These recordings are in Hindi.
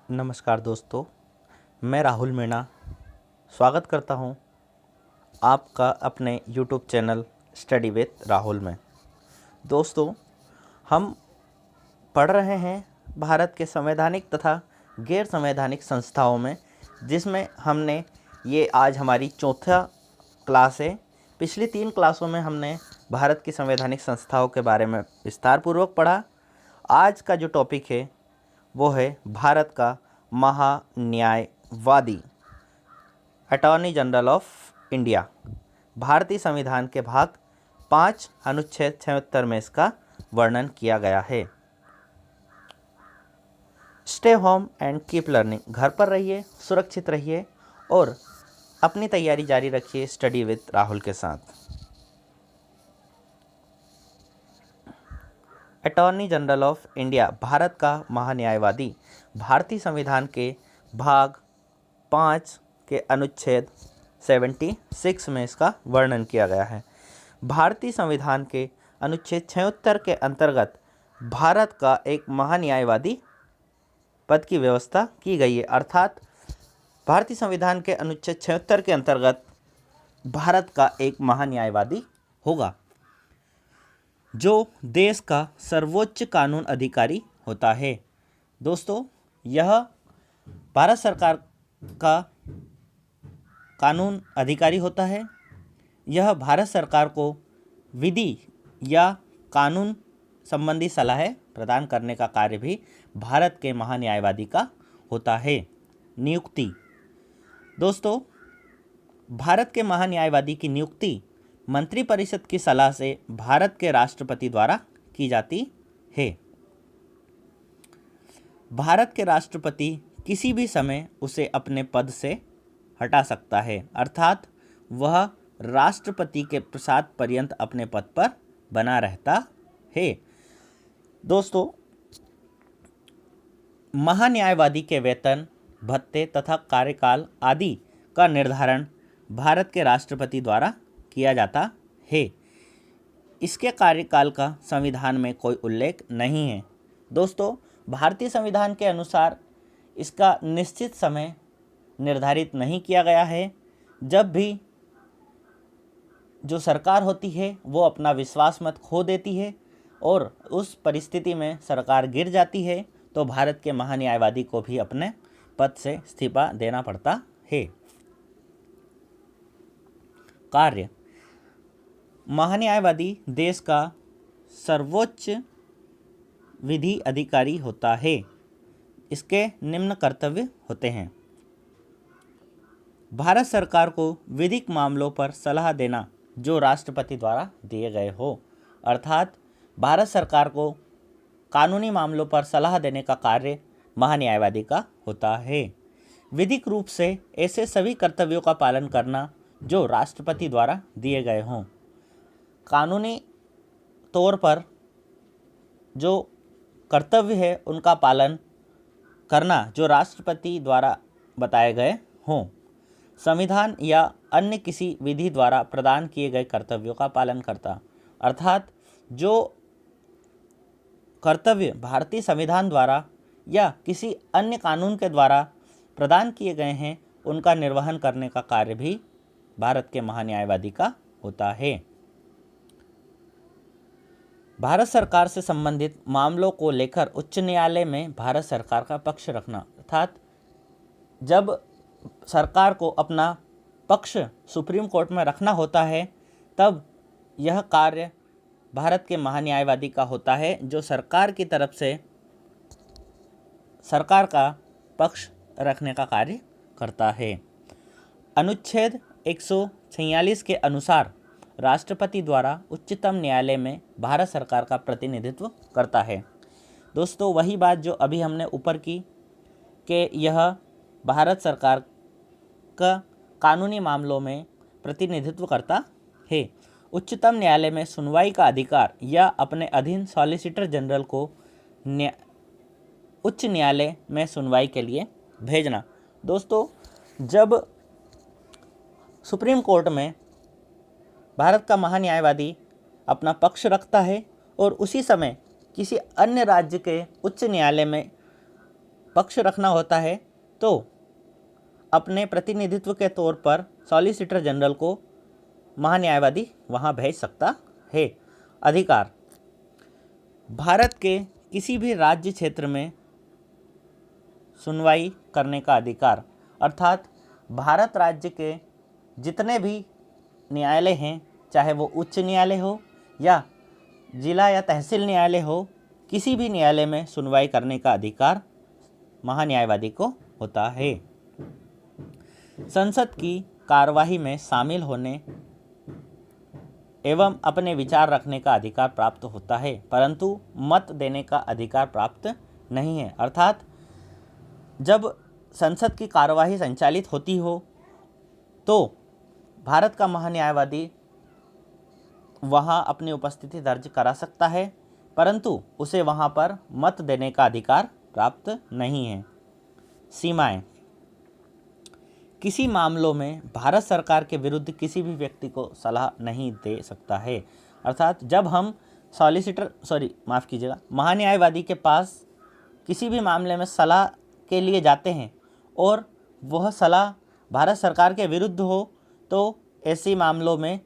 नमस्कार दोस्तों, मैं राहुल मीणा स्वागत करता हूं आपका अपने YouTube channel study with Rahul में। दोस्तों, हम पढ़ रहे हैं भारत के संवैधानिक तथा गैर संवैधानिक संस्थाओं में, जिसमें हमने ये आज हमारी चौथा क्लास है। पिछली 3 क्लासों में हमने भारत की संवैधानिक संस्थाओं के बारे में विस्तारपूर्वक पढ़ा। आज का जो टॉपिक है वो है भारत का महान्यायवादी, अटॉर्नी जनरल ऑफ इंडिया। भारतीय संविधान के भाग 5 अनुच्छेद 76 में इसका वर्णन किया गया है। Stay home and keep learning, घर पर रहिए, सुरक्षित रहिए और अपनी तैयारी जारी रखिए स्टडी विद राहुल के साथ। Attorney general of India, Bharat का महान्यायवादी, भारतीय संविधान के भाग 5 के अनुच्छेद 76 में इसका वर्णन किया गया है। भारतीय संविधान के अनुच्छेद 76 के अंतर्गत भारत का एक महान्यायवादी पद की व्यवस्था की गई है। अर्थात भारतीय संविधान के अनुच्छेद 76 के अंतर्गत भारत का एक महान्यायवादी होगा, जो देश का सर्वोच्च कानून अधिकारी होता है। दोस्तों, यह भारत सरकार का कानून अधिकारी होता है। यह भारत सरकार को विधि या कानून संबंधी सलाहें प्रदान करने का कार्य भी भारत के महान्यायवादी का होता है। नियुक्ति, दोस्तों, भारत के महान्यायवादी की नियुक्ति मंत्रिपरिषद की सलाह से भारत के राष्ट्रपति द्वारा की जाती है। भारत के राष्ट्रपति किसी भी समय उसे अपने पद से हटा सकता है, अर्थात वह राष्ट्रपति के प्रसाद पर्यंत अपने पद पर बना रहता है। दोस्तों, महान्यायवादी के वेतन, भत्ते तथा कार्यकाल आदि का निर्धारण भारत के राष्ट्रपति द्वारा किया जाता है। इसके कार्यकाल का संविधान में कोई उल्लेख नहीं है। दोस्तों, भारतीय संविधान के अनुसार इसका निश्चित समय निर्धारित नहीं किया गया है। जब भी जो सरकार होती है वो अपना विश्वास मत खो देती है और उस परिस्थिति में सरकार गिर जाती है, तो भारत के महान्यायवादी को भी अपने पद से इस्तीफा देना पड़ता है। कार्य, महान्यायवादी देश का सर्वोच्च विधि अधिकारी होता है। इसके निम्न कर्तव्य होते हैं। भारत सरकार को विधिक मामलों पर सलाह देना जो राष्ट्रपति द्वारा दिए गए हो, अर्थात भारत सरकार को कानूनी मामलों पर सलाह देने का कार्य महान्यायवादी का होता है। विधिक रूप से ऐसे सभी कर्तव्यों का पालन करना जो राष्ट्रपति द्वारा दिए गए हों। कानूनी तौर पर जो कर्तव्य है उनका पालन करना जो राष्ट्रपति द्वारा बताए गए हों। संविधान या अन्य किसी विधि द्वारा प्रदान किए गए कर्तव्यों का पालन करता, अर्थात जो कर्तव्य भारतीय संविधान द्वारा या किसी अन्य कानून के द्वारा प्रदान किए गए हैं उनका निर्वहन करने का कार्य भी भारत के महान्यायवादी का होता है। भारत सरकार से संबंधित मामलों को लेकर उच्च न्यायालय में भारत सरकार का पक्ष रखना, अर्थात जब सरकार को अपना पक्ष सुप्रीम कोर्ट में रखना होता है तब यह कार्य भारत के महान्यायवादी का होता है, जो सरकार की तरफ से सरकार का पक्ष रखने का कार्य करता है। अनुच्छेद 146 के अनुसार राष्ट्रपति द्वारा उच्चतम न्यायालय में भारत सरकार का प्रतिनिधित्व करता है। दोस्तों, वही बात जो अभी हमने ऊपर की कि यह भारत सरकार का कानूनी मामलों में प्रतिनिधित्व करता है। उच्चतम न्यायालय में सुनवाई का अधिकार या अपने अधीन सॉलिसिटर जनरल को उच्च न्यायालय में सुनवाई के लिए भेजना। दोस्तों, जब सुप्रीम कोर्ट में भारत का महान्यायवादी अपना पक्ष रखता है और उसी समय किसी अन्य राज्य के उच्च न्यायालय में पक्ष रखना होता है तो अपने प्रतिनिधित्व के तौर पर सॉलिसिटर जनरल को महान्यायवादी वहाँ भेज सकता है। अधिकार, भारत के किसी भी राज्य क्षेत्र में सुनवाई करने का अधिकार, अर्थात भारत राज्य के जितने भी न्यायालय हैं, चाहे वो उच्च न्यायालय हो या जिला या तहसील न्यायालय हो, किसी भी न्यायालय में सुनवाई करने का अधिकार महान्यायवादी को होता है। संसद की कार्यवाही में शामिल होने एवं अपने विचार रखने का अधिकार प्राप्त होता है, परंतु मत देने का अधिकार प्राप्त नहीं है। अर्थात जब संसद की कार्यवाही संचालित होती हो तो भारत का महान्यायवादी वहाँ अपनी उपस्थिति दर्ज करा सकता है, परंतु उसे वहाँ पर मत देने का अधिकार प्राप्त नहीं है। सीमाएं, किसी मामलों में भारत सरकार के विरुद्ध किसी भी व्यक्ति को सलाह नहीं दे सकता है। अर्थात जब हम महान्यायवादी के पास किसी भी मामले में सलाह के लिए जाते हैं और वह सलाह भारत सरकार के विरुद्ध हो तो ऐसे मामलों में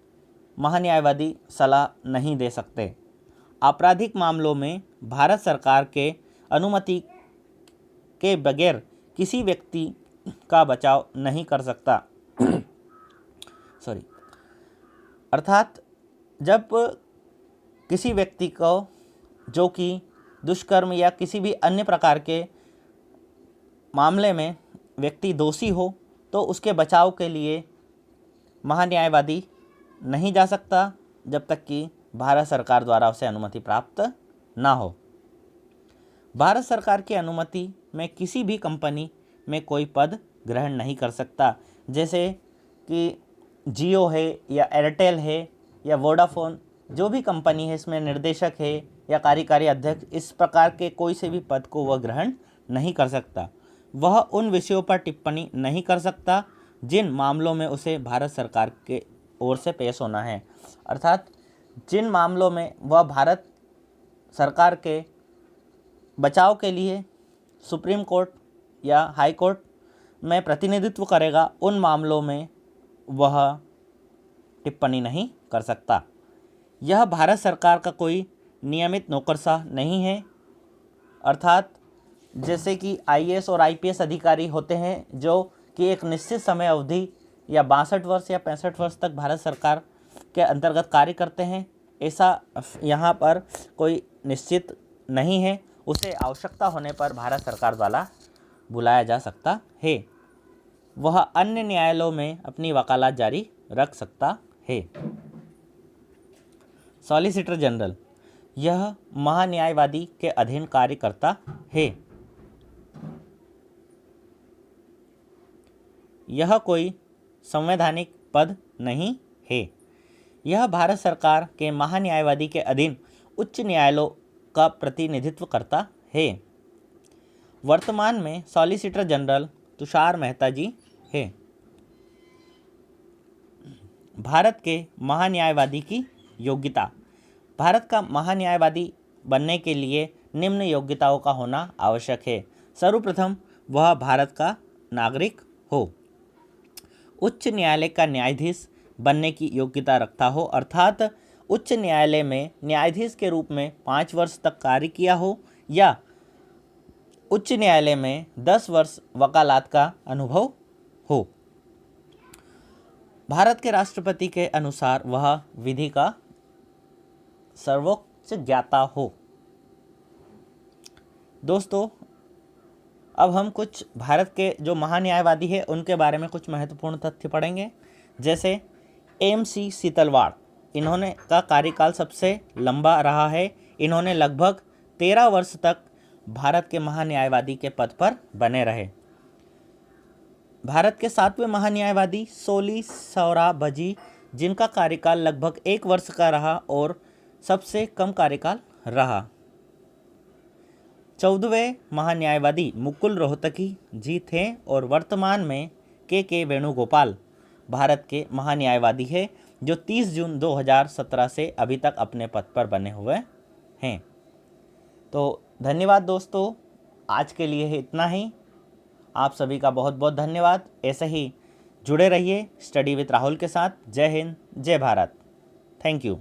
महान्यायवादी सलाह नहीं दे सकते। आपराधिक मामलों में भारत सरकार के अनुमति के बगैर किसी व्यक्ति का बचाव नहीं कर सकता। अर्थात जब किसी व्यक्ति को जो कि दुष्कर्म या किसी भी अन्य प्रकार के मामले में व्यक्ति दोषी हो तो उसके बचाव के लिए महान्यायवादी नहीं जा सकता जब तक कि भारत सरकार द्वारा उसे अनुमति प्राप्त ना हो। भारत सरकार की अनुमति में किसी भी कंपनी में कोई पद ग्रहण नहीं कर सकता, जैसे कि जियो है या एयरटेल है या वोडाफोन, जो भी कंपनी है इसमें निर्देशक है या कार्यकारी अध्यक्ष, इस प्रकार के कोई से भी पद को वह ग्रहण नहीं कर सकता। वह उन विषयों पर टिप्पणी नहीं कर सकता जिन मामलों में उसे भारत सरकार के ओर से पेश होना है। अर्थात जिन मामलों में वह भारत सरकार के बचाव के लिए सुप्रीम कोर्ट या हाई कोर्ट में प्रतिनिधित्व करेगा, उन मामलों में वह टिप्पणी नहीं कर सकता। यह भारत सरकार का कोई नियमित नौकरशाह नहीं है। अर्थात जैसे कि आईएएस और आईपीएस अधिकारी होते हैं जो कि एक निश्चित समय अवधि या 62 वर्ष या 65 वर्ष तक भारत सरकार के अंतर्गत कार्य करते हैं, ऐसा यहाँ पर कोई निश्चित नहीं है। उसे आवश्यकता होने पर भारत सरकार द्वारा बुलाया जा सकता है। वह अन्य न्यायालयों में अपनी वकालत जारी रख सकता है। सॉलिसिटर जनरल, यह महान्यायवादी के अधीन कार्य करता है। यह कोई संवैधानिक पद नहीं है। यह भारत सरकार के महान्यायवादी के अधीन उच्च न्यायालयों का प्रतिनिधित्व करता है। वर्तमान में सॉलिसिटर जनरल तुषार मेहता जी हैं। भारत के महान्यायवादी की योग्यता, भारत का महान्यायवादी बनने के लिए निम्न योग्यताओं का होना आवश्यक है। सर्वप्रथम वह भारत का नागरिक हो, उच्च न्यायालय का न्यायाधीश बनने की योग्यता रखता हो, अर्थात उच्च न्यायालय में न्यायाधीश के रूप में 5 वर्ष तक कार्य किया हो या उच्च न्यायालय में 10 वर्ष वकालत का अनुभव हो। भारत के राष्ट्रपति के अनुसार वह विधि का सर्वोच्च ज्ञाता हो। दोस्तों, अब हम कुछ भारत के जो महान्यायवादी हैं उनके बारे में कुछ महत्वपूर्ण तथ्य पढ़ेंगे। जैसे एम.सी. सीतलवाड़, इन्होंने का कार्यकाल सबसे लंबा रहा है। इन्होंने लगभग 13 वर्ष तक भारत के महान्यायवादी के पद पर बने रहे। भारत के 7वें महान्यायवादी सोली सोराबजी, जिनका कार्यकाल लगभग 1 वर्ष का रहा और सबसे कम कार्यकाल रहा। 14वें महान्यायवादी मुकुल रोहतगी जी थे और वर्तमान में के वेणुगोपाल भारत के महान्यायवादी है जो 30 जून 2017 से अभी तक अपने पद पर बने हुए हैं। तो धन्यवाद दोस्तों, आज के लिए इतना ही। आप सभी का बहुत बहुत धन्यवाद। ऐसे ही जुड़े रहिए स्टडी विद राहुल के साथ। जय हिंद, जय भारत। Thank you.